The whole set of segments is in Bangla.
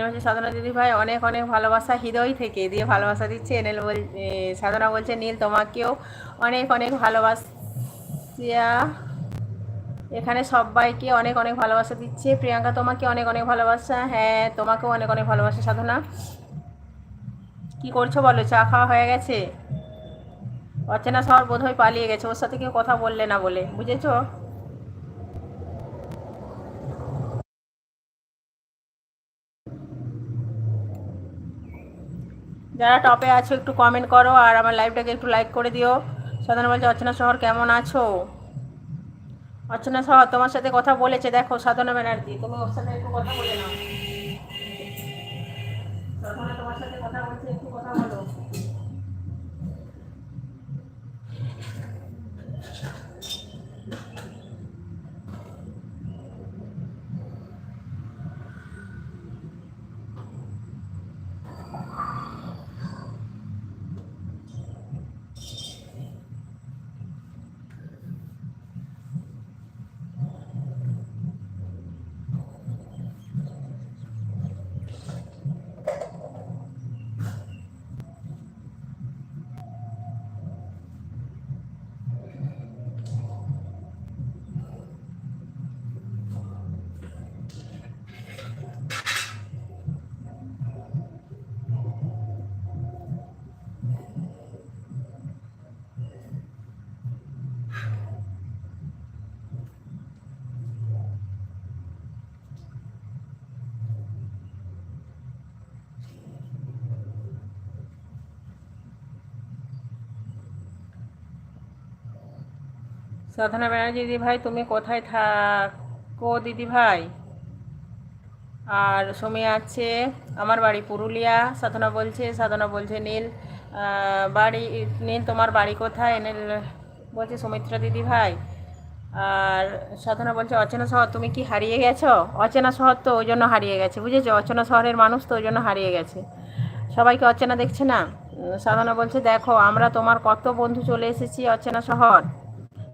হচ্ছে সাধনা দিদি ভাই অনেক অনেক ভালোবাসা হৃদয় থেকে দিয়ে ভালোবাসা দিচ্ছে। সাধনা বলছে নীল তোমাকেও অনেক অনেক ভালোবাসিয়া এখানে সবাইকে অনেক অনেক ভালোবাসা দিচ্ছে। প্রিয়াঙ্কা তোমাকে অনেক অনেক ভালোবাসা। হ্যাঁ তোমাকেও অনেক অনেক ভালোবাসা সাধনা। কি করছো বলো? চা খাওয়া হয়ে গেছে? অচেনা শহর বোধহয় পালিয়ে গেছে, ওর সাথে কেউ কথা বললে না বলে, বুঝেছো? যারা টপে আছো একটু কমেন্ট করো আর আমার লাইভটাকে একটু লাইক করে দিও। সাধারণ বলছে অচেনা শহর কেমন আছো? অচেনা শহর তোমার সাথে কথা বলেছে, দেখো সাধনা ব্যানার্জি, তুমি ওর সাথে একটু কথা বলে নাও। সাধনা তোমার সাথে কথা বলছে, একটু কথা বলো। সাধনা ব্যানার্জি দিদি ভাই তুমি কোথায় থাকো দিদি ভাই? আর সুমি আছে আমার বাড়ি পুরুলিয়া। সাধনা বলছে নীল বাড়ি, নীল তোমার বাড়ি কোথায়? নীল বলছে সুমিত্রা দিদি ভাই। আর সাধনা বলছে অচেনা শহর তুমি কি হারিয়ে গেছো? অচেনা শহর তো ওই জন্য হারিয়ে গেছে, বুঝেছো? অচেনা শহরের মানুষ তো ওই জন্য হারিয়ে গেছে, সবাইকে অচেনা দেখছে না। সাধনা বলছে দেখো আমরা তোমার কত বন্ধু চলে এসেছি অচেনা শহর।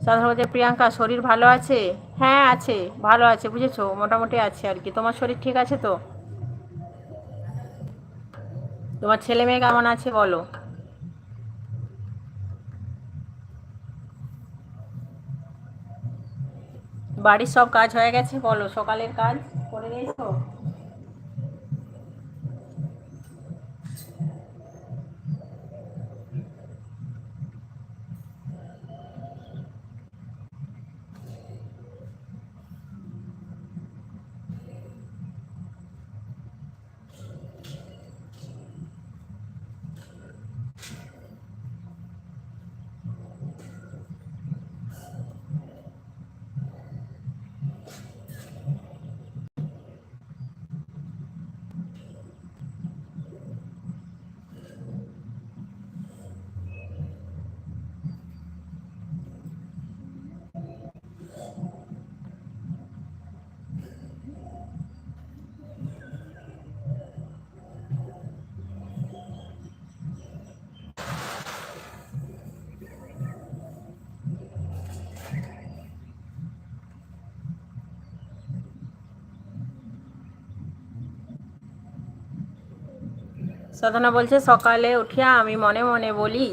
সাধারণ বলছে প্রিয়াঙ্কা শরীর ভালো আছে? হ্যাঁ আছে, ভালো আছে, বুঝেছো? মোটামুটি আছে আর কি। তোমার শরীর ঠিক আছে তো? তোমার ছেলে মেয়ে কেমন আছে বলো? বাড়ির সব কাজ হয়ে গেছে বলো? সকালের কাজ করে নিয়েছো? সাধনা বলছে সকালে উঠিয়া আমি মনে মনে বলি